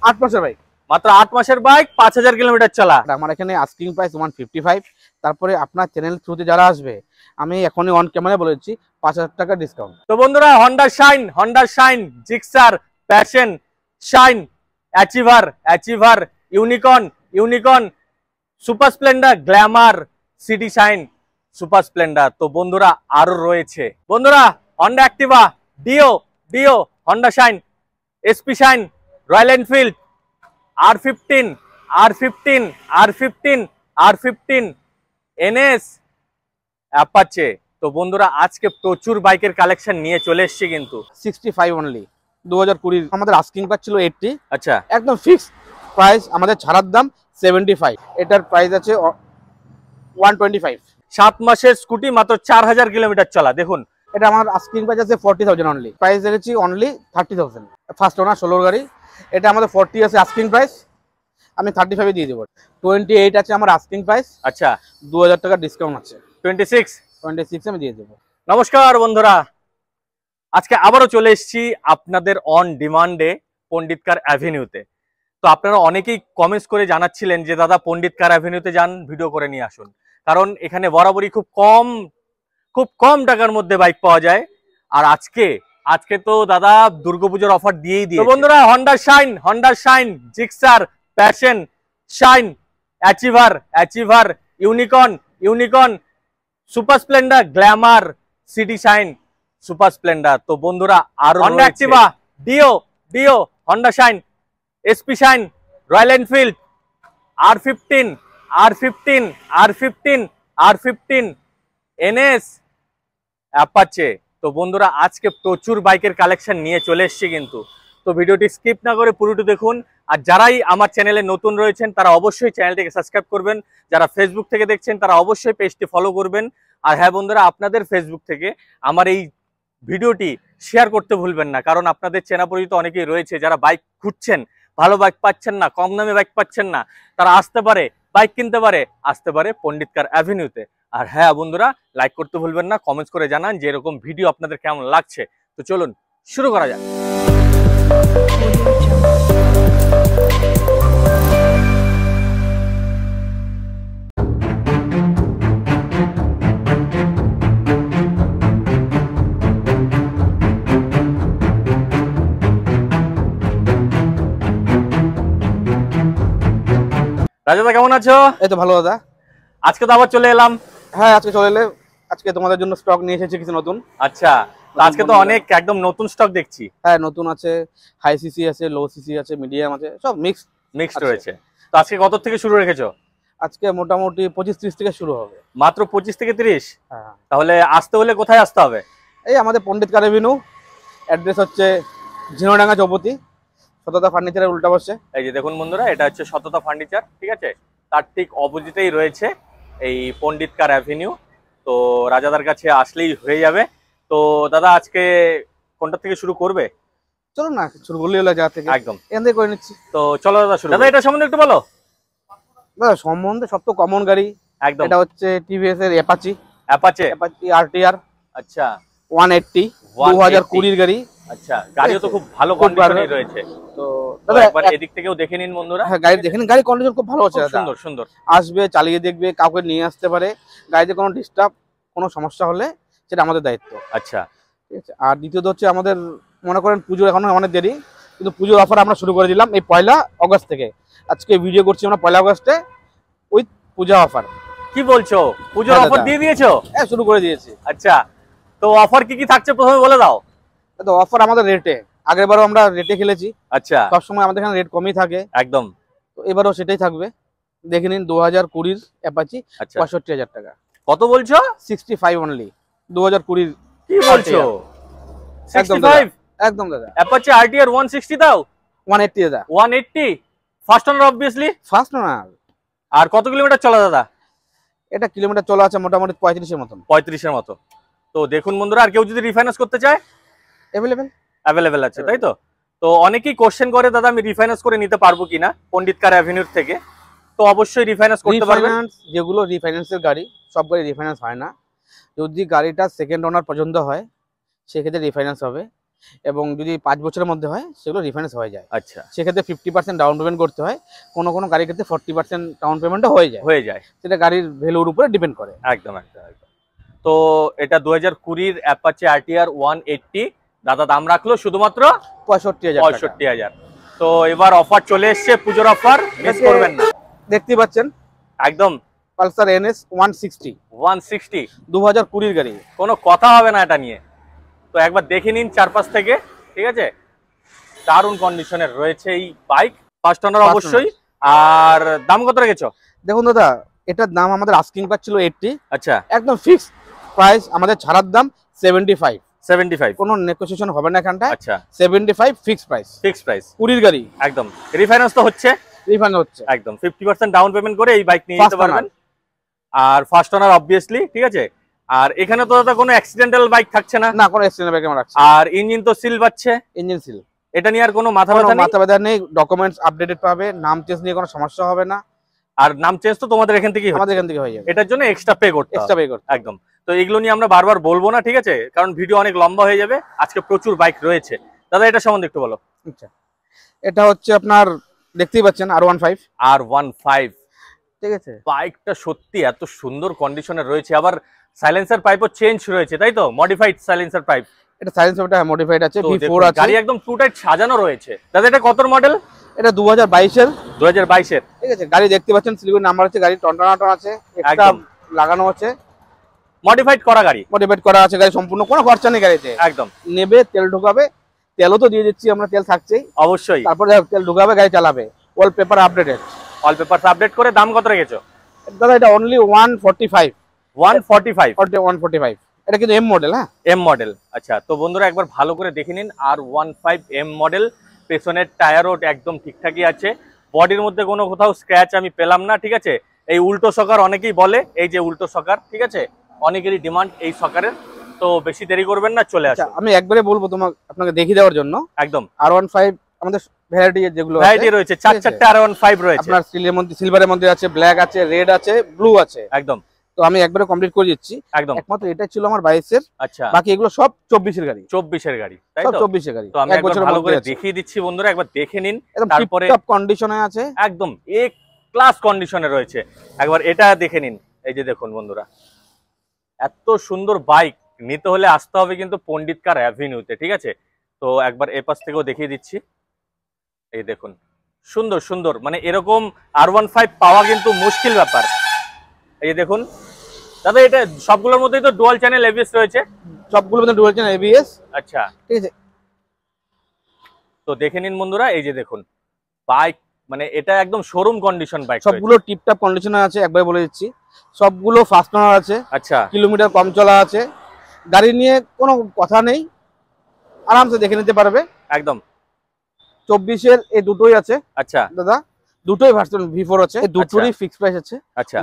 8 মাসের বাইক, মাত্র 8 মাসের বাইক, 5000 কিলোমিটার চলা। আমার এখানে আস্কিং প্রাইস 155। তারপরে আপনার চ্যানেল থ্রুতে যারা আসবে, আমি এখনই অন ক্যামেরা বলেছি 5000 টাকা ডিসকাউন্ট। তো বন্ধুরা, Honda Shine, Gixxer, Passion, Shine, Achiever, Unicorn, Super Splendor, Glamour, city Shine, Super Splendor. তো বন্ধুরা আরো রয়েছে বন্ধুরা Honda Activa, Dio, Honda Shine, SP Shine, Royal Enfield, R15, NS, Apache. তো বন্ধুরা আজকে প্রচুর বাইকের কালেকশন নিয়ে চলে এসেছি কিন্তু। 65 অনলি 2020। আমাদের আস্কিং প্রাইস ছিল 80। আচ্ছা, একদম ফিক্সড প্রাইস, আমাদের ছাড়ার দাম 75। এটার প্রাইস আছে 125। 7 মাসের স্কুটি, মাত্র 4000 কিলোমিটার চলা। দেখুন এটা আমার আস্কিং প্রাইস আছে 40,000 অনলি, প্রাইস রেখেছি অনলি 30,000। ফার্স্ট ওনার 16 গাড়ি, এটা আমাদের 40 আছে আস্কিং প্রাইস, আমি 35 দিয়ে দেবো। 28 আছে আমার আস্কিং প্রাইস। আচ্ছা, 2000 টাকা ডিসকাউন্ট আছে। 26 আমি দিয়ে দেবো। নমস্কার বন্ধুরা, আজকে আবারও চলে এসেছি আপনাদের অন ডিমান্ডে পণ্ডিত কার অ্যাভিনিউতে। তো আপনারা অনেকেই কমেন্টস করে জানাচ্ছিলেন যে দাদা পণ্ডিত কার অ্যাভিনিউতে যান, ভিডিও করে নিয়ে আসুন, কারণ এখানে বরাবরই খুব কম টাকার মধ্যে বাইক পাওয়া যায়। আর আজকে তো দাদা দুর্গাপূজার অফার দিয়েই দিয়েছে। তো বন্ধুরা Honda Shine, Gixxer, Passion, Shine, Achiever, Unicorn, Super Splendor, Glamour, city Shine, Super Splendor. তো বন্ধুরা আরো Honda Activa, Dio, Honda Shine, SP Shine, Royal Enfield, R15, NS, Apache. তো বন্ধুরা আজকে প্রচুর বাইকের কালেকশন নিয়ে চলে এসেছি কিন্তু। তো ভিডিওটি স্কিপ না করে পুরোটি দেখুন। আর যারাই আমার চ্যানেলে নতুন রয়েছেন তারা অবশ্যই চ্যানেলটিকে সাবস্ক্রাইব করবেন, যারা ফেসবুক থেকে দেখছেন তারা অবশ্যই পেজটি ফলো করবেন। আর হ্যাঁ বন্ধুরা, আপনাদের ফেসবুক থেকে আমার এই ভিডিওটি শেয়ার করতে ভুলবেন না, কারণ আপনাদের চেনা পরিচিত অনেকেই রয়েছে যারা বাইক খুঁজছেন, ভালো বাইক পাচ্ছেন না, কম দামে বাইক পাচ্ছেন না, তারা বাইক কিনতে আসতে পারে পণ্ডিত কার অ্যাভিনিউতে। আর হ্যাঁ বন্ধুরা, লাইক করতে ভুলবেন না, কমেন্টস করে জানান যে এরকম ভিডিও আপনাদের কেমন লাগছে। তো চলুন শুরু করা যাক। রাজাদা কেমন আছো? এই তো ভালো দাদা। আজকে তো আবার চলে এলাম। হ্যাঁ, আজকে চলে এলে, আজকে তোমাদের জন্য স্টক নিয়ে এসেছি কিছু নতুন। আচ্ছা, আজকে তো অনেক একদম নতুন স্টক দেখছি। হ্যাঁ, নতুন আছে, হাই সিসি আছে, লো সিসি আছে, মিডিয়াম আছে, সব মিক্সড রয়েছে। তো আজকে কত থেকে শুরু রেখেছো? আজকে মোটামুটি 25-30 থেকে শুরু হবে। মাত্র 25 থেকে 30? হ্যাঁ। তাহলে আসতে হলে কোথায় আসতে হবে? এই আমাদের পণ্ডিত কার অ্যাভিনিউ, অ্যাড্রেস হচ্ছে ঝিনাইডাঙ্গা চৌপতি, সততা ফার্নিচারের উল্টা বসে। এই যে দেখুন বন্ধুরা, এটা হচ্ছে সততা ফার্নিচার, ঠিক আছে? তার ঠিক অপোজিটেই রয়েছে এই পণ্ডিত কার অ্যাভিনিউ। তো রাজাদার কাছে আসলেই হয়ে যাবে। তো দাদা আজকে কোনটা থেকে শুরু করবে? চলুন না, শুরু করলেই হলো জায়গা থেকে, একদম এখান থেকে করে নিচ্ছি। তো চলো দাদা শুরু। দাদা এটা সম্বন্ধে একটু বলো। দাদা সম্বন্ধে সব তো কমন গাড়ি। একদম, এটা হচ্ছে টিভিএস এর অ্যাপাচি আরটিআর। আচ্ছা, 180 2020 গাড়ি। আচ্ছা, গাড়িও তো খুব ভালো কন্ডিশনে রয়েছে। তো দাদা একবার এদিক থেকেও দেখে নিন বন্ধুরা। হ্যাঁ, গাড়ি দেখে নিন, গাড়ি কন্ডিশন খুব ভালো আছে দাদা, সুন্দর। আসবে, চালিয়ে দেখবে, কাউকে নিয়ে আসতে পারে। গাড়িতে কোনো ডিস্টার্ব, কোনো সমস্যা হলে সেটা আমাদের দায়িত্ব। আচ্ছা, ঠিক আছে। আর দ্বিতীয়ত হচ্ছে আমাদের মনে করেন পুজোর এখনো অনেক দেরি, কিন্তু পুজোর অফার আমরা শুরু করে দিলাম এই 1 আগস্ট থেকে। আজকে ভিডিও করছি আমরা 1 আগস্টে উইথ পূজা অফার। কি বলছো, পুজোর অফার দিয়ে দিয়েছো? হ্যাঁ, শুরু করে দিয়েছি। আচ্ছা, তো অফার কি থাকছে প্রথমে বলে দাও। তো অফার আমাদের রেটে, আগেরবারও আমরা রেটে খেলেছি। আচ্ছা, সবসময় আমাদের এখানে রেট কমই থাকে একদম। তো এবারও সেটাই থাকবে। দেখে নিন 2020 অ্যাপাচি 65,000 টাকা। কত বলছো? 65 অনলি 2020। কি বলছো? একদম দাদা। অ্যাপাচি আরটিআর 160 দাও। 180 দাদা। 180 first owner, obviously first owner. আর কত কিলোমিটার চলা দাদা? এটা কিলোমিটার চলা আছে মোটামুটি 35 এর মতন। 35 এর মতো। তো দেখুন বন্ধুরা, আর কেউ যদি রিফাইন্যান্স করতে চায় অ্যাভেলেবেল আছে, তাই তো? তো অনেকেই কোশ্চেন করে দাদা আমি রিফাইন্যান্স করে নিতে পারবো কিনা পণ্ডিত কার অ্যাভিনিউর থেকে। তো অবশ্যই রিফাইন্যান্স করতে পারবেন। যেগুলো রিফাইন্যান্সের গাড়ি, সব গাড়ি রিফাইন্যান্স হয় না। যদি গাড়িটা সেকেন্ড ওনার পছন্দ হয় সেক্ষেত্রে রিফাইন্যান্স হবে। এবং যদি 5 বছরের মধ্যে হয় সেগুলো রিফাইন্যান্স হয়ে যায়। আচ্ছা, সেক্ষেত্রে 50% ডাউন পেমেন্ট করতে হয়, কোনো কোনো গাড়ির ক্ষেত্রে 40% ডাউন পেমেন্টও হয়ে যায়, সেটা গাড়ির ভ্যালুর উপরে ডিপেন্ড করে। একদম একদম একদম। তো এটা 2020 অ্যাপাচি আরটিআর 180, দাদা দাম রাখলো শুধুমাত্র 65,000। তো এবার অফার চলে এসছে, পুজোর অফার, মিস করবেন না। দেখতে পাচ্ছেন একদম পালসার NS 160 2020 গাড়ি, কোনো কথা হবে না এটা নিয়ে। তো একবার দেখে নিন চারপাশ থেকে, ঠিক আছে? দারুণ কন্ডিশনের রয়েছে এই বাইক, ফার্স্ট ওনার অবশ্যই। আর দাম কত রেখেছো? দেখুন দাদা, এটার দাম আমাদের আস্কিং প্রাইস ছিল 80, আচ্ছা, একদম ফিক্স প্রাইস, আমাদের ছাড়ার দাম 75, কোনো নেগোসিয়েশন হবে না এখানটায়। আচ্ছা, 75 ফিক্স প্রাইস, 20 গাড়ি। একদম রিফাইন্যান্স তো হচ্ছে, রিফান্ড হচ্ছে, একদম 50% ডাউন পেমেন্ট করে এই বাইক নিয়ে যেতে পারবেন। আর ফার্স্ট ওনার অবভিয়াসলি, ঠিক আছে? আর এখানে তো দাদা কোনো অ্যাক্সিডেন্টাল বাইক থাকছে না, না কোনো অ্যাক্সিডেন্ট বাইক আমরা রাখছি। আর ইঞ্জিন তো সিল পাচ্ছে, ইঞ্জিন সিল, এটা নিয়ে আর কোনো মাথা ব্যথা নেই। ডকুমেন্টস আপডেটেড পাবে, নাম চেঞ্জ নিয়ে কোনো সমস্যা হবে না। আর নাম চেঞ্জ তো তোমাদের এখান থেকেই, আমাদের এখান থেকে হয়ে যাবে, এটার জন্য এক্সট্রা পে করতে একদম। তো এগুলো নিয়ে আমরা বারবার বলবো না, ঠিক আছে? কারণ ভিডিও অনেক লম্বা হয়ে যাবে, আজকে প্রচুর বাইক রয়েছে। দাদা এটা সম্বন্ধে একটু বলো। আচ্ছা, এটা হচ্ছে আপনার দেখতেই পাচ্ছেন R15, ঠিক আছে? বাইকটা সত্যি এত সুন্দর কন্ডিশনে রয়েছে, আবার সাইলেন্সার পাইপও চেঞ্জ রয়েছে, তাই তো? মডিফাইড সাইলেন্সার পাইপ, এটা সাইলেন্সারটা মডিফাইড আছে, V4 আছে, গাড়ি একদম টু টাইট সাজানো রয়েছে। দাদা এটা কত মডেল? এটা 2022 এর, ঠিক আছে? গাড়ি দেখতে পাচ্ছেন শিলিগুড়ি নাম্বার আছে, গাড়ি টনটনাটন আছে, একটা লাগানো আছে, মডিফাইড করা গাড়ি, গাড়ি সম্পূর্ণ, কোনো খরচা নেই গাড়িতে। একদম নেবে, তেল ঢুকাবে, তেলও তো দিয়ে দিচ্ছি আমরা, তেল থাকছেই অবশ্যই। তারপরে তেল ঢুকাবে, গাড়ি চালাবে। ওয়ালপেপার আপডেটেড, আপডেট করে। দাম কত রেখেছো দাদা? এটা অনলি 145, 145। এটা কিন্তু এম মডেল। হ্যাঁ, এম মডেল। আচ্ছা, তো বন্ধুরা একবার ভালো করে দেখে নিন, R15 এম মডেল। পেছনের টায়ারও একদম ঠিকঠাকই আছে, বডির মধ্যে কোনো কোথাও স্ক্র্যাচ আমি পেলাম না, ঠিক আছে? এই উল্টো সকার অনেকেই বলে, এই যে উল্টো সকার, ঠিক আছে? অনেকেরই ডিমান্ড এই সকারের। তো বেশি দেরি করবেন না, চলে আসুন। আমি একবারে বলবো আপনাকে দেখিয়ে দেওয়ার জন্য, একদম R15 আমাদের ভ্যারাইটি যেগুলো রয়েছে, চারটে R15 রয়েছে। আপনার সিলভারের মধ্যে আছে, ব্ল্যাক আছে, রেড আছে, ব্লু আছে, একদম। তো আমি একবারে কমপ্লিট করে দিচ্ছি, একদম। একমাত্র এটা ছিল আমার 22 আচ্ছা, বাকি এগুলো সব 24 গাড়ি, তাই তো? 24 গাড়ি। তো আমি একবার ভালো করে দেখিয়ে দিচ্ছি বন্ধুরা, একবার দেখে নিন। তারপরে টপ কন্ডিশনে আছে, একদম এ ক্লাস কন্ডিশনে রয়েছে, একবার এটা দেখে নিন। এই যে দেখুন বন্ধুরা, এত সুন্দর বাইক নিতে হলে আসতে হবে কিন্তু পণ্ডিত কার অ্যাভিনিউতে, ঠিক আছে? তো একবার এ পাশ থেকেও দেখিয়ে দিচ্ছি, এই দেখুন সুন্দর সুন্দর, মানে এরকম R15 পাওয়া কিন্তু মুশকিল ব্যাপার। এই যে দেখুন দাদা, এটা সবগুলোর মধ্যেই তো ডুয়াল চ্যানেল ABS রয়েছে, সবগুলোর মধ্যে ডুয়াল চ্যানেল ABS। আচ্ছা, ঠিক আছে, তো দেখে নিন বন্ধুরা, এই যে দেখুন বাইক, মানে এটা একদম শোরুম কন্ডিশন বাইক, সবগুলো টিপটপ কন্ডিশনে আছে, একবার বলে দিচ্ছি। সবগুলো ফার্স্ট ওনার আছে, আচ্ছা, কিলোমিটার কম চলা আছে, গাড়ি নিয়ে কোনো কথা নেই, আরামসে দেখে নিতে পারবে একদম। 24 এই দুটোই আছে। আচ্ছা দাদা, দুটোই ভার্সন V4 আছে, দুটোরই ফিক্স প্রাইস আছে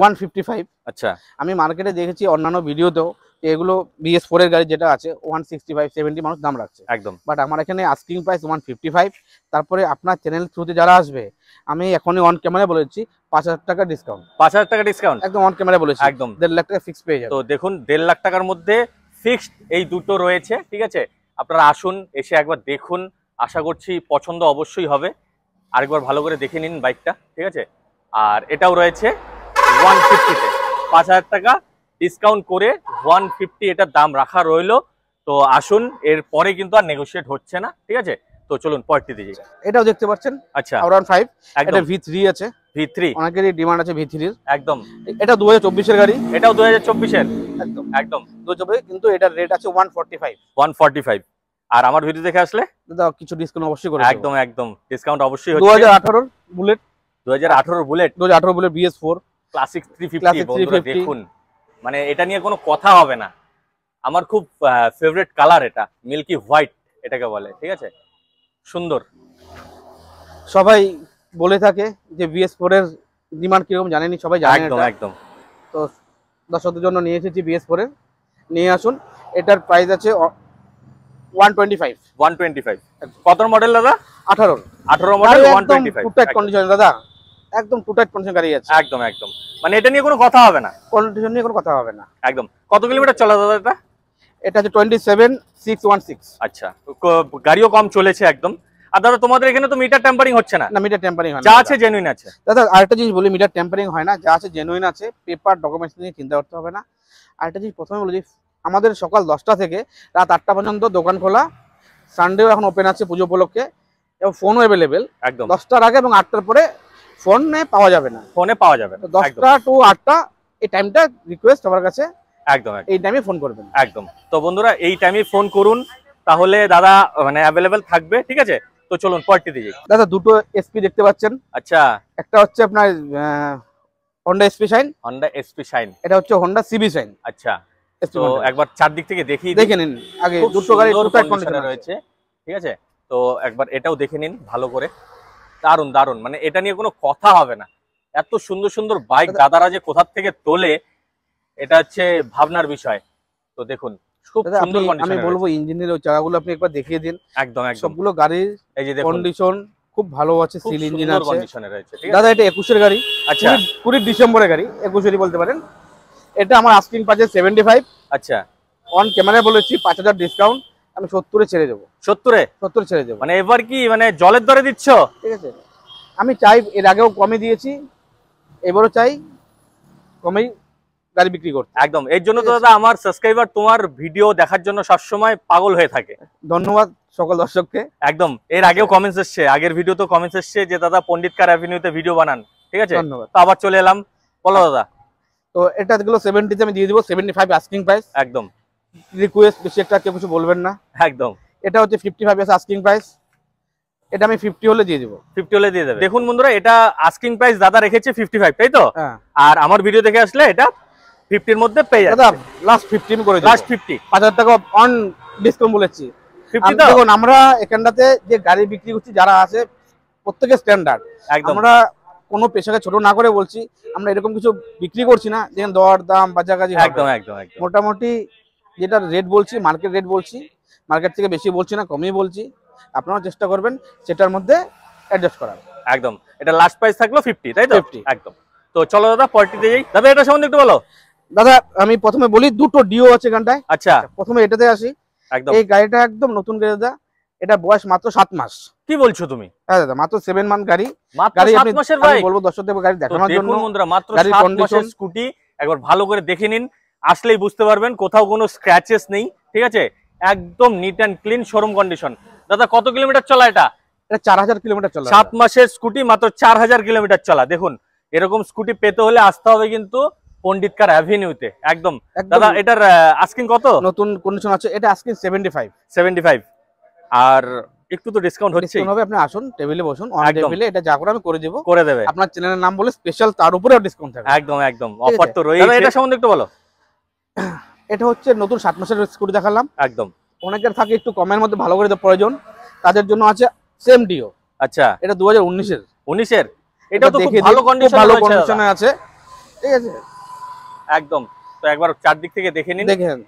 155। আচ্ছা, আমি মার্কেটে দেখেছি অন্যান্য ভিডিওতেও এগুলো BS4 এর গাড়ি যেটা আছে 165 70 মানুষ দাম রাখছে একদম, বাট আমার এখানে আস্কিং প্রাইস 155। তারপরে আপনার চ্যানেল থ্রুতে যারা আসবে, আমি এখনই অন ক্যামেরায় বলেছি 5000 টাকা ডিসকাউন্ট, 5000 টাকা ডিসকাউন্ট একদম অন ক্যামেরায় বলেছি, একদম 1.5 লাখ টাকা ফিক্স পেয়ে যাবে। তো দেখুন 1.5 লাখ টাকার মধ্যে ফিক্সড এই দুটো রয়েছে, ঠিক আছে? আপনারা আসুন, এসে একবার দেখুন, আশা করছি পছন্দ অবশ্যই হবে। আরেকবার ভালো করে দেখে নিন বাইকটা, ঠিক আছে? আর এটাও রয়েছে 150-তে, 5000 টাকা ডিসকাউন্ট করে 150 এটার দাম রাখা রইলো। তো আসুন, এর পরে কিন্তু আর নেগোশিয়েট হচ্ছে না, ঠিক আছে? তো চলুন পরেরটি দিকে। এটাও দেখতে পাচ্ছেন, আচ্ছা R15, এটা V3 আছে, V3 অনেকেরই ডিমান্ড আছে V3 এর, একদম। এটা 2024 এর গাড়ি, এটাও 2024 এর, একদম একদম 2024, কিন্তু এটার রেট আছে 145। আর আমার ভিডিও দেখে আসলে দাদা কিছু ডিসকাউন্ট অবশ্যই করে, একদম একদম ডিসকাউন্ট অবশ্যই হচ্ছে। 2018 বুলেট, 2018 বুলেট BS4 ক্লাসিক 350 বন্ধুরা দেখুন, মানে এটা নিয়ে কোনো কথা হবে না। আমার খুব ফেভারিট কালার, এটা মিল্কি হোয়াইট এটাকে বলে, ঠিক আছে? সুন্দর। সবাই বলে থাকে যে BS4 এর ডিমান্ড কিরকম জানেনি, সবাই জানে, একদম একদম। তো দর্শকদের জন্য নিয়ে এসেছি BS4 এর, নিয়ে আসুন। এটার প্রাইস আছে 125। কত মডেল দাদা? 18 মডেল, 125 টু টাইট কন্ডিশন দাদা, একদম টু টাইট কন্ডিশন গাড়ি আছে, একদম একদম। মানে এটা নিয়ে কোনো কথা হবে না, কন্ডিশন নিয়ে কোনো কথা হবে না, একদম। কত কিলোমিটার চলা দাদা এটা? এটা হচ্ছে 27616। আচ্ছা, গাড়িও কম চলেছে একদম। আর দাদা তোমাদের এখানে তো মিটার টেম্পারিং হচ্ছে না? না, মিটার টেম্পারিং হয় না, যা আছে জেনুইন আছে। দাদা আরেকটা জিনিস বলি, মিটার টেম্পারিং হয় না, যা আছে জেনুইন আছে, পেপার ডকুমেন্টস নিয়ে চিন্তা করতে হবে না। আরেকটা জিনিস প্রথমে বলি, আমাদের সকাল 10টা থেকে রাত 8টা পর্যন্ত দোকান খোলা, সানডেও এখন ওপেন আছে পুজো উপলক্ষে, এবং ফোনও অ্যাভেলেবেল। একদম 10টার আগে এবং 8টার পরে ফোনে পাওয়া যাবে না, ফোনে পাওয়া যাবে না। 10টা টু 8টা এই টাইমটা রিকোয়েস্ট আমার কাছে, একদম এই টাইমে ফোন করবেন। একদম। তো বন্ধুরা এই টাইমে ফোন করুন, তাহলে দাদা মানে অ্যাভেলেবেল থাকবে, ঠিক আছে? তো চলুন পরটি দিয়ে। দাদা দুটো এসপি দেখতে পাচ্ছেন। আচ্ছা, একটা হচ্ছে আপনার Honda SP shine, Honda SP shine. এটা হচ্ছে হোন্ডা সিবি শাইন। আচ্ছা, তো একবার চারদিক থেকে দেখে নিন আগে, দুটো গাড়ি কন্ডিশনে রয়েছে, ঠিক আছে? তো একবার এটাও দেখে নিন ভালো করে। দারুন দারুন, মানে এটা নিয়ে কোনো কথা হবে না। এত সুন্দর সুন্দর বাইক দাদারা যে কোথা থেকে তোলে, এটা হচ্ছে ভাবনার বিষয়। তো দেখুন খুব সুন্দর কন্ডিশন। আমি বলবো ইঞ্জিনের ওই চাকাগুলো আপনি একবার দেখিয়ে দিন। একদম একদম, সবগুলো গাড়ির এই যে দেখুন কন্ডিশন খুব ভালো আছে, সিল ইঞ্জিন আছে, কন্ডিশনে রয়েছে, ঠিক আছে? দাদা এটা 21 এর গাড়ি। আচ্ছা, 20 ডিসেম্বরের গাড়ি, 21 বলতে পারেন। এটা আমার আস্কিং প্রাইস 75। আচ্ছা, অন ক্যামেরায় বলেছি 5000 ডিসকাউন্ট, আমি 70 ছেড়ে দেবো। 70 ছেড়ে দেবো। মানে এবার কি মানে জলের দরে দিচ্ছ? ঠিক আছে, আমি চাই, এর আগেও কমে দিয়েছি, এবারও চাই কমেই গাড়ি বিক্রি করতে। একদম, এর জন্য তো দাদা আমার সাবস্ক্রাইবার তোমার ভিডিও দেখার জন্য সবসময় পাগল হয়ে থাকে। ধন্যবাদ সকল দর্শককে। একদম, এর আগেও কমেন্টস এসছে, আগের ভিডিও তো কমেন্টস এসছে যে দাদা পণ্ডিত কার অ্যাভিনিউতে ভিডিও বানান, ঠিক আছে? ধন্যবাদ। তো আবার চলে এলাম, বলো দাদা। তো এটা গুলো 70 আমি দিয়ে দিব, 75 আস্কিং প্রাইস। একদম, রিকোয়েস্ট বেশি একটা কেউ কিছু বলবেন না। একদম। এটা হচ্ছে 55 আস্কিং প্রাইস, এটা আমি 50 হলে দিয়ে দিব। 50 হলে দিয়ে দেবে। দেখুন বন্ধুরা, এটা আস্কিং প্রাইস দাদা রেখেছে 55, তাই তো? হ্যাঁ। আর আমার ভিডিও দেখে আসলে এটা 50 এর মধ্যে পেয়ে যাবে। দাদা লাস্ট 50 করে দিই, লাস্ট 50, 5000 টাকা অন ডিসকাউন্ট বলেছি। 50 তো দেখুন আমরা এখানটাতে যে গাড়ি বিক্রি করছি যারা আছে প্রত্যেকে স্ট্যান্ডার্ড। একদম, আমরা কোনো পেশাকে ছোট না করে বলছি, আমরা এরকম কিছু বিক্রি করছি না যেখানে দর দাম বাজাকাজি। একদম একদম একদম। মোটামুটি যেটা রেট বলছি, মার্কেট রেট বলছি, মার্কেট থেকে বেশি বলছি না, কমই বলছি। আপনারাও চেষ্টা করবেন সেটার মধ্যে অ্যাডজাস্ট করার। একদম, এটা লাস্ট প্রাইস থাকলো 50, তাই তো? 50 একদম। তো চলো দাদা পরটিতে যাই। দাদা এটা সম্বন্ধে একটু বলো। দাদা আমি প্রথমে বলি, দুটো ডিও আছে এখানটায়। আচ্ছা, প্রথমে এটাতে আসি। একদম। এই গাড়িটা একদম নতুন গাড়ি দাদা, এটা বয়স মাত্র 7 মাস। কি বলছো তুমি? হ্যাঁ দাদা, মাত্র 7 মান্থ গাড়ি। মাত্র গাড়ি 7 মাসের বাইক? আমি বলবো দর্শকদের গাড়ি দেখানোর জন্য। দেখুন বন্ধুরা, মাত্র 7 মাসের স্কুটি, একবার ভালো করে দেখে নিন, আসলেই বুঝতে পারবেন কোথাও কোনো স্ক্র্যাচেস নেই, ঠিক আছে? একদম neat and clean showroom condition. দাদা কত কিলোমিটার চলা এটা? এটা 4000 কিলোমিটার চলা। 7 মাসের স্কুটি, মাত্র 4000 কিলোমিটার চলা। দেখুন এরকম স্কুটি পেতে হলে আসতে হবে কিন্তু পণ্ডিত কার অ্যাভিনিউতে। একদম। দাদা এটার আস্কিং কত? নতুন কন্ডিশন আছে, এটা আস্কিং 75। আর একটু তো ডিসকাউন্ট হচ্ছে হবে। আপনি আসুন, টেবিলে বসুন, অন টেবিলে এটা যা করে আমি করে দেব, করে দেবে। আপনার চ্যানেলের নাম বলে স্পেশাল তার উপরে ডিসকাউন্ট থাকবে। একদম একদম, অফার তো রয়েছে। দাদা এটা সম্বন্ধে একটু বলো। এটা হচ্ছে নতুন 7 মাসের স্কুটি দেখালাম। একদম। অনেকের থাকে একটু কমের মধ্যে ভালো করে প্রয়োজন, তাদের জন্য আছে সেম ডিও। আচ্ছা, এটা 2019 এর। এটা তো খুব ভালো কন্ডিশনে আছে, ঠিক আছে? একদম। তো একবার চারদিক থেকে দেখে নিন, দেখেন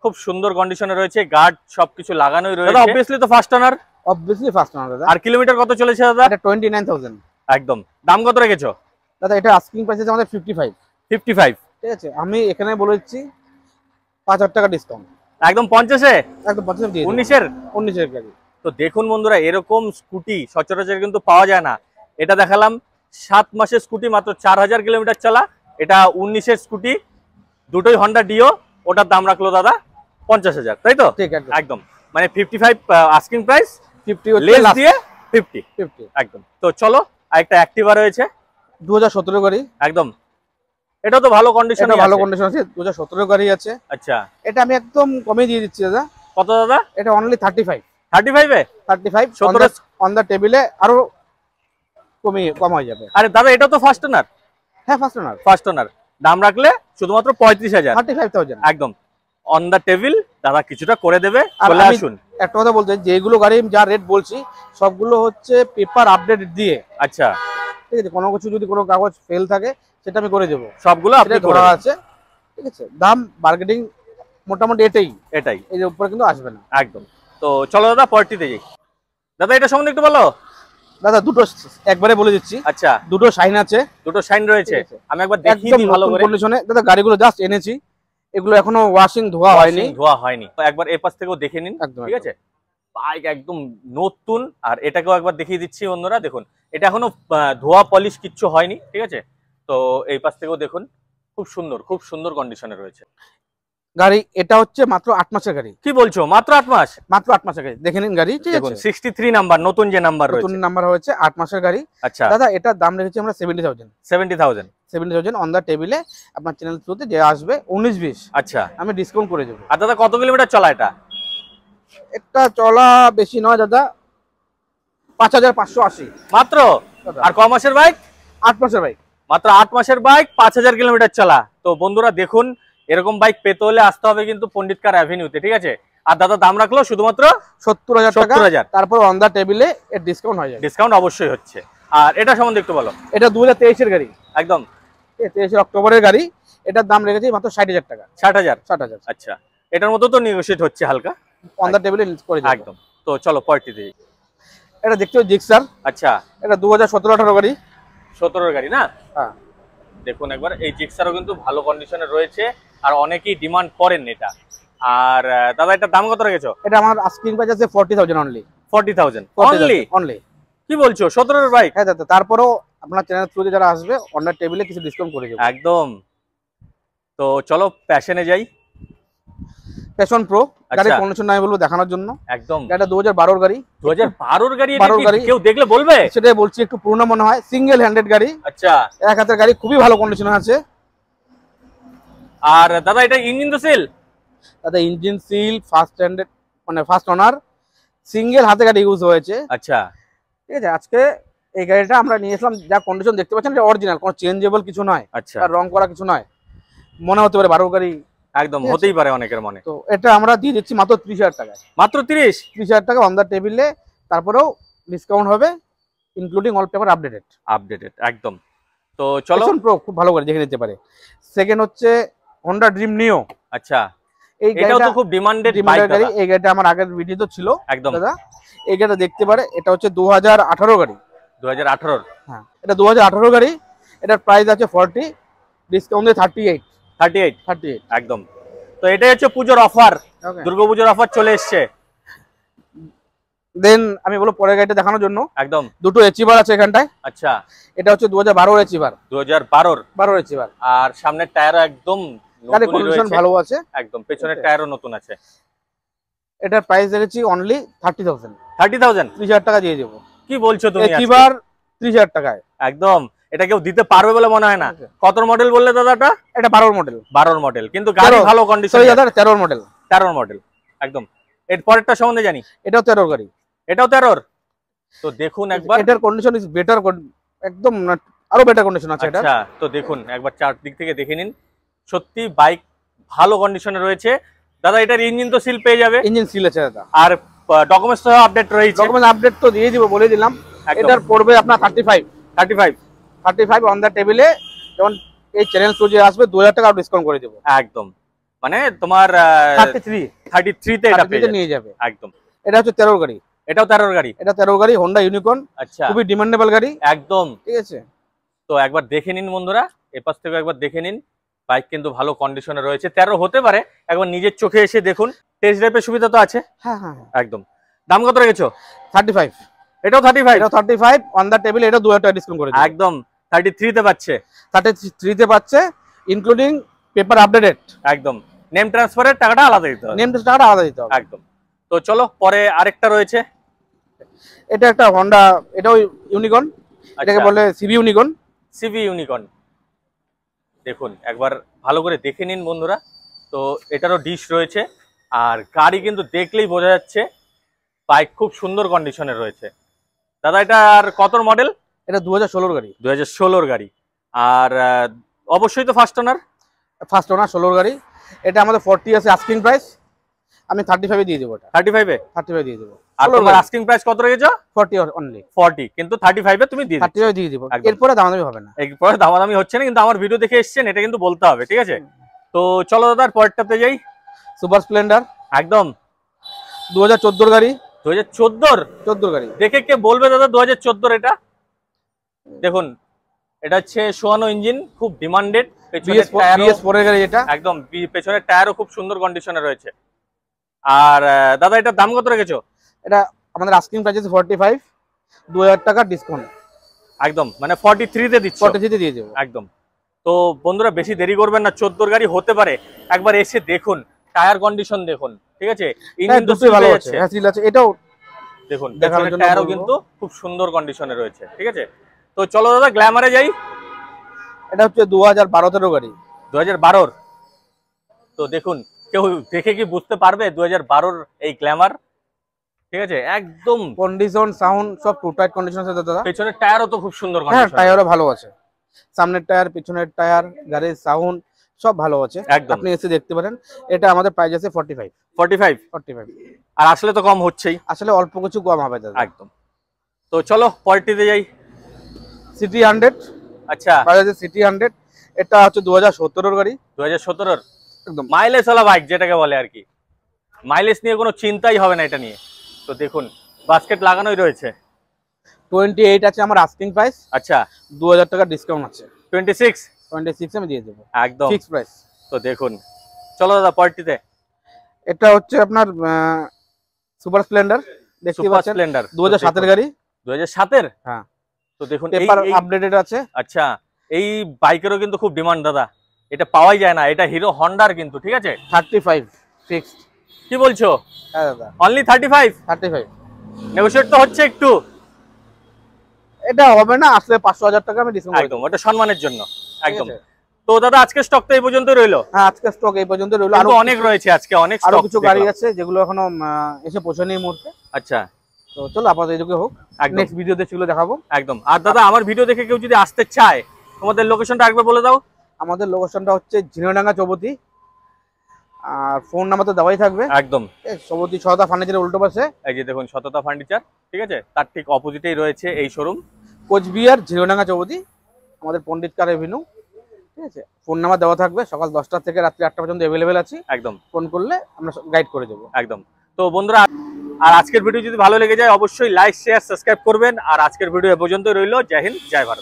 খুব সুন্দর কন্ডিশনে রয়েছে, গার্ড সবকিছু লাগানোই রয়েছে। দাদা অবভিয়াসলি তো ফার্স্ট ওনার। অবভিয়াসলি ফার্স্ট ওনার দাদা। আর কিলোমিটার কত চলেছে দাদা? এটা 29000। একদম। দাম কত রেখেছো? দাদা এটা আস্কিং প্রাইস আছে আমাদের 55। ঠিক আছে, আমি এখানে বলে দিচ্ছি 5000 টাকা ডিসকাউন্ট। একদম 50 এ? একদম 50 দিয়ে 19 এর গাড়ি। তো দেখুন বন্ধুরা, এরকম স্কুটি সচরাচর কিন্তু পাওয়া যায় না। এটা দেখালাম 7 মাসের স্কুটি, মাত্র 4000 কিলোমিটার চলা। এটা 19 এর স্কুটি, দুটোই হন্ডা ডিও। ওটার দাম রাখলো দাদা 50000, তাই তো? ঠিক আছে, একদম। মানে 55 আস্কিং প্রাইস, 50 লেস দিয়ে 50। একদম। তো চলো, আরেকটা অ্যাক্টিভা রয়েছে 2017 গাড়ি। একদম, এটা তো ভালো কন্ডিশন, ভালো কন্ডিশন আছে, 2017 গাড়ি আছে। আচ্ছা, এটা আমি একদম কমে দিয়ে দিচ্ছি দাদা। কত দাদা? এটা অনলি 35 এ? 35 17 অন দা টেবিলে আরো কম হয়ে যাবে। আরে দাদা এটা তো ফার্স্ট ওনার। হ্যাঁ, ফার্স্ট ওনার। দাম রাখলে শুধুমাত্র 35000। 35000 একদম অন দা টেবিল, দাদা কিছুটা করে দেবে। চলে আসুন। একটা কথা বলতে, যেগুলো গাড়ি যা রেট বলছি সবগুলো হচ্ছে পেপার আপডেট দিয়ে। আচ্ছা, ঠিক আছে, কোনো কিছু যদি কোনো কাগজ ফেল থাকে সেটা আমি করে দেবো, সবগুলো আপনি ধরা আছে। ঠিক আছে, দাম মার্কেটিং মোটামুটি এটাই, এর উপরে কিন্তু আসবে না। একদম। তো চলো দাদা পরটিতে যাই। দাদা এটা সম্বন্ধে একটু বলো। দাদা দুটো একবারে বলে দিচ্ছি। আচ্ছা, দুটো শাইন আছে, দুটো শাইন রয়েছে। আমি একবার দেখিয়ে দিই ভালো করে কন্ডিশনে। দাদা গাড়িগুলো জাস্ট এনেছি, এগুলো এখনো ওয়াশিং ধোয়া হয়নি। ধোয়া হয়নি, তো একবার এ পাশ থেকেও দেখে নিন। একদম ঠিক আছে, বাইক একদম নতুন। আর এটাকেও একবার দেখিয়ে দিচ্ছি বন্ধুরা, দেখুন এটা এখনো ধোয়া পলিশ কিচ্ছু হয়নি। ঠিক আছে, তো এই পাশ থেকেও দেখুন খুব সুন্দর কন্ডিশনে রয়েছে গাড়ি। এটা হচ্ছে মাত্র 8 মাসের গাড়ি। কি বলছো, মাত্র 8 মাস? মাত্র 8 মাসের গাড়ি, দেখে নিন গাড়ি। ঠিক দেখুন আছে, 63 নাম্বার, নতুন যে নাম্বার নতুন রয়েছে, নাম্বার হয়েছে, 8 মাসের গাড়ি। আচ্ছা দাদা এটার দাম রেখেছি আমরা 70,000। 70,000 অন দা টেবিলে আপনার চ্যানেল থ্রুতে যে আসবে 19-20 আচ্ছা, আমি ডিসকাউন্ট করে দেবো। আর দাদা কত কিলোমিটার চলা এটা? একটা চলা বেশি নয় দাদা, 5,580 মাত্র। আর ক মাসের বাইক? 8 মাসের বাইক, মাত্র 8 মাসের বাইক, 5,000 কিলোমিটার চলা। তো বন্ধুরা দেখুন, এরকম বাইক পেতে হলে আসতে হবে কিন্তু পণ্ডিত কার অ্যাভিনিউতে। ঠিক আছে, আর দাদা দাম রাখলো শুধুমাত্র 70,000 টাকা। 70,000। তারপর অন দা টেবিলে এর ডিসকাউন্ট হয়ে যাবে। ডিসকাউন্ট অবশ্যই হচ্ছে। আর এটা সম্বন্ধে একটু বলো। এটা 2023 এর গাড়ি, একদম 23 অক্টোবরের গাড়ি। এটার দাম রেখেছি মাত্র 60,000 টাকা। 60,000। আচ্ছা, এটার মতো তো নেগোশিয়েট হচ্ছে হালকা, অন দা টেবিলে করে দেবো। একদম। তো চলো পরেরটি দিই। এটা দেখতে হবে জিক্সার। আচ্ছা, এটা 2017-18 গাড়ি। 17 গাড়ি না? হ্যাঁ, দেখুন একবার, এই জিক্সারও কিন্তু ভালো কন্ডিশনে রয়েছে আর অনেকেই ডিমান্ড করেন এটা। আর দাদা এটার দাম কত রেখেছো? এটা আমার আস্কিং প্রাইস আছে 40,000 অনলি। 40,000 অনলি। কি বলছো, 17 এর বাইক? হ্যাঁ দাদা, তারপরেও আপনার চ্যানেল থ্রুতে যারা আসবে অন দা টেবিলে কিছু ডিসকাউন্ট করে দেবো। একদম। তো চলো প্যাশনে যাই। প্যাশন প্রো গাড়ি আচ্ছা। কন্ডিশন আমি বলবো দেখানোর জন্য। একদম, এটা 2012 গাড়ি। 2012 গাড়ি। 12 গাড়ি। কেউ দেখলে বলবে সেটাই বলছি, একটু পুরনো মনে হয়। সিঙ্গেল হ্যান্ডেড গাড়ি, আচ্ছা। এক হাতের গাড়ি, খুবই ভালো কন্ডিশনে আছে। আর দাদা এটা ইঞ্জিন তো সিল? দাদা ইঞ্জিন সিল, ফার্স্ট হ্যান্ডেড, মানে ফার্স্ট ওনার, সিঙ্গেল হাতে গাড়ি ইউজ হয়েছে। আচ্ছা, ঠিক আছে, আজকে এই গাড়িটা আমরা নিয়েছিলাম, যা কন্ডিশন দেখতে পাচ্ছেন এটা অরিজিনাল, কোনো চেঞ্জেবল কিছু নয়, আচ্ছা। আর রং করা কিছু নয়। মনে হতে পারে 12 গাড়ি, একদম ঠিক আছে। হতেই পারে অনেকের মনে। তো এটা আমরা দিয়ে দিচ্ছি মাত্র 30,000 টাকায়। মাত্র 30,000 টাকা অন দা টেবিলে, তারপরেও ডিসকাউন্ট হবে ইনক্লুডিং অল পেপার আপডেটেড একদম। তো চলো। প্যাশন প্রো খুব ভালো করে দেখে নিতে পারে। সেকেন্ড হচ্ছে হোন্ডা ড্রিম নিও। আচ্ছা, এই এটাও গাড়িটা তো খুব ডিমান্ডেড বাইক গাড়ি। এই গাড়িটা আমার আগের ভিডিও তো ছিল একদম দাদা। এই গাড়িটা দেখতে পারে, এটা হচ্ছে 2018 গাড়ি। 2018। হ্যাঁ, এটা 2018 গাড়ি। এটার প্রাইস আছে 40, ডিসকাউন্ট দিয়ে 38 একদম। তো এটাই হচ্ছে পুজোর অফার, দুর্গাপুজোর অফার চলে এসছে। দেন আমি বলবো পরের গাড়িটা দেখানোর জন্য। একদম, দুটো এচিভার আছে এখানটায়। আচ্ছা, এটা হচ্ছে 2012 এচিভার। 2012 এচিভার। আর সামনের টায়ারও একদম গাড়ির নতুনই কন্ডিশন রয়েছে। ভালো আছে। একদম, পেছনের টায়ারও নতুন আছে। এটার প্রাইস রেখেছি অনলি 30,000। 30,000 টাকা দিয়ে দেবো। কি বলছো তুমি? এচিভার 30,000 টাকায় একদম, এটা কেউ দিতে পারবে বলে মনে হয় না। কত মডেল বললে দাদাটা? এটা 12 মডেল। 12 মডেল, কিন্তু গাড়ি ভালো কন্ডিশন। সরি দাদা, 13 মডেল। 13 মডেল একদম। এর পরেরটা সম্বন্ধে জানি। এটাও 13 গাড়ি। এটাও 13। তো দেখুন একবার, এটার কন্ডিশন ইজ বেটার, একদম আরো বেটার কন্ডিশন আছে এটা। আচ্ছা, তো দেখুন একবার চারদিক থেকে দেখে নিন, সত্যি বাইক ভালো কন্ডিশনে রয়েছে। দাদা এটার ইঞ্জিন তো সিল পেয়ে যাবে? ইঞ্জিন সিল আছে দাদা। আর ডকুমেন্টস তো আপডেট রয়েছে? ডকুমেন্ট আপডেট তো দিয়ে দিব, বলে দিলাম। এটার পড়বে আপনার 35 অন দা টেবিলে। যেমন এই চ্যানেল থ্রুতে আসবে 2,000 টাকা ডিসকাউন্ট করে দেবো। একদম, মানে তোমার 33 তে এটা পেয়ে নিয়ে যাবে। একদম। এটা হচ্ছে 13 গাড়ি। এটাও 13 গাড়ি। এটা 13 গাড়ি, হোন্ডা ইউনিকর্ন। আচ্ছা, খুবই ডিমান্ডেবল গাড়ি একদম। ঠিক আছে। তো একবার দেখে নিন বন্ধুরা, এপাশ থেকে একবার দেখে নিন, বাইক কিন্তু ভালো কন্ডিশনে রয়েছে। 13 হতে পারে, একবার নিজের চোখে এসে দেখুন। টেস্ট ড্রাইভের সুবিধা তো আছে? হ্যাঁ, একদম। দাম কত রেখেছো? 35। এটাও 35 অন দা টেবিল। এটা 2,000 টাকা ডিসকাউন্ট করে দেবো। একদম 33 তে পাচ্ছে। 33 তে পাচ্ছে, ইনক্লুডিং পেপার আপডেটেড। একদম, নেম ট্রান্সফারের টাকাটা আলাদা দিতে হবে। নেম টাকাটা আলাদা দিতে হবে। একদম। তো চলো পরে আরেকটা রয়েছে। এটা একটা হোন্ডা, এটাও ইউনিকর্ন। এটাকে বলে সিবি ইউনিকর্ন। CB unicorn. দেখুন একবার ভালো করে দেখে নিন বন্ধুরা। তো এটারও ডিশ রয়েছে, আর গাড়ি কিন্তু দেখলেই বোঝা যাচ্ছে বাইক খুব সুন্দর কন্ডিশনে রয়েছে। দাদা এটা আর কত মডেল? এটা 2016 গাড়ি। 2016 গাড়ি। আর অবশ্যই তো ফার্স্ট ওনার। 16 গাড়ি। এটা আমাদের 40 আছে আস্কিং প্রাইস, আমি 35 এ দিয়ে দেবো। এটা 35 এ? 35 দিয়ে দেবো। আর তোমার আস্কিং প্রাইস কত রেখেছো? 40 অনলি। 40, কিন্তু 35 এ তুমি দিয়ে দিচ্ছ। 35 দিয়ে দিব। এরপরে দামাদামি হবে না। এরপরে দামাদামি হচ্ছে না, কিন্তু আমার ভিডিও দেখে এসেছেন, এটা কিন্তু বলতে হবে, ঠিক আছে? তো চলো দাদা পরেরটাতে যাই। Super Splendor. একদম 2014 গাড়ি। 2014 গাড়ি। দেখে কে বলবে দাদা 2014? এটা দেখুন, এটা হচ্ছে সোয়ানো ইঞ্জিন, খুব ডিমান্ডেড। BS4 এর গাড়ি এটা। একদম পেছনের টায়ারও খুব সুন্দর কন্ডিশনে রয়েছে। আর দাদা এটার দাম কত রেখেছো? এটা আমাদের আস্কিং প্রাইস আছে 45, 2000 টাকা ডিসকাউন্ট। একদম মানে 43 তে দিচ্ছ? 43 তে দিয়ে দেবো একদম। তো বন্ধুরা বেশি দেরি করবেন না, 14 গাড়ি হতে পারে, একবার এসে দেখুন, টায়ার কন্ডিশন দেখুন, ঠিক আছে? ইঞ্জিন তো ভালো আছে, হ্যাঁ সিল আছে। এটাও দেখুন, দেখানোর জন্য টায়ারও কিন্তু খুব সুন্দর কন্ডিশনে রয়েছে, ঠিক আছে? তো চলো দাদা গ্ল্যামারে যাই। এটা হচ্ছে 2012-13 গাড়ি। 2012-র? তো দেখুন, কেউ দেখে কি বুঝতে পারবে 2012-র এই গ্ল্যামার? ঠিক আছে, একদম কন্ডিশন সাউন্ড সব টু টাইট কন্ডিশন আছে দাদা। পেছনের টায়ারও তো খুব সুন্দর হ্যাঁ কন্ডিশন। টায়ারও ভালো আছে, সামনের টায়ার পিছনের টায়ার গাড়ির সাউন্ড সব ভালো আছে, একদম। আপনি এসে দেখতে পারেন। এটা আমাদের প্রাইস আছে 45। 45? আর আসলে তো কম হচ্ছেই। আসলে অল্প কিছু কম হবে দাদা। একদম। তো চলো পরেরটিতে যাই। সিটি 100। আচ্ছা, প্রাইস আছে সিটি 100। এটা হচ্ছে 2017-র গাড়ি। 2017-র? একদম মাইলেজ ওয়ালা বাইক যেটাকে বলে আর কি, মাইলেজ নিয়ে কোনো চিন্তাই হবে না এটা নিয়ে। তো দেখুন বাস্কেট লাগানোই রয়েছে। 28 আছে আমার আস্কিং প্রাইস। আচ্ছা, 2000 টাকা ডিসকাউন্ট আছে। 26? 26 আমি দিয়ে দেবো একদম ফিক্স প্রাইস। তো দেখুন, চলো দাদা পরেরটিতে। এটা হচ্ছে আপনার সুপার স্প্লেন্ডার, দেখতে সুপার পাচ্ছেন স্প্লেন্ডার 2007-এর গাড়ি। 2007-এর? হ্যাঁ। তো দেখুন পেপার আপডেটেড আছে। আচ্ছা, এই বাইকেরও কিন্তু খুব ডিমান্ড দাদা, এটা পাওয়াই যায় না, এটা হিরো হন্ডার কিন্তু, ঠিক আছে? 35 ফিক্সড। কি বলছো? হ্যাঁ দাদা অনলি 35? 35 নেগোশিয়েট তো হচ্ছে একটু? এটা হবে না, আসলে 500,000 টাকা আমি ডিসকাউন্ট করে একদম, দেবো। ওটা সম্মানের জন্য। একদম। ঠিক আছে? তো দাদা আজকে স্টক তো এই পর্যন্ত রইলো? হ্যাঁ আজকে স্টক এই পর্যন্ত রইলো, আরো অনেক রয়েছে আজকে, অনেক আরো stock কিছু দেখলাম। গাড়ি আছে যেগুলো এখনো এসে পৌঁছায়নি এই মুহূর্তে। আচ্ছা, তো চলো আপাতত এইটুকু হোক, একদম নেক্সট ভিডিওতে সেগুলো দেখাবো। একদম। আর দাদা আমার ভিডিও দেখে কেউ যদি আসতে চায়, তোমাদের লোকেশনটা একবার বলে দাও। আমাদের লোকেশনটা হচ্ছে ঝিনাইডাঙ্গা চৌপতি, আর ফোন নাম্বার তো দেওয়াই থাকবে। একদম। চৌপতি সদা ফার্নিচারের উল্টো পাশে। এই যে দেখুন সততা ফার্নিচার, ঠিক আছে, তার ঠিক অপোজিটেই রয়েছে এই শোরুম। কোচবিহার ঝিনাইডাঙ্গা চৌপতি, আমাদের পণ্ডিত কার এভিনিউ, ঠিক আছে? ফোন নাম্বার দেওয়া থাকবে, সকাল 10টা থেকে রাত্রি 8টা পর্যন্ত অ্যাভেলেবেল আছি। একদম ফোন করলে আমরা গাইড করে দেবো। একদম। তো বন্ধুরা, আর আজকের ভিডিও যদি ভালো লেগে যায় অবশ্যই লাইক শেয়ার সাবস্ক্রাইব করবেন। আর আজকের ভিডিও এ পর্যন্তই রইলো। জয় হিন্দ, জয় ভারত।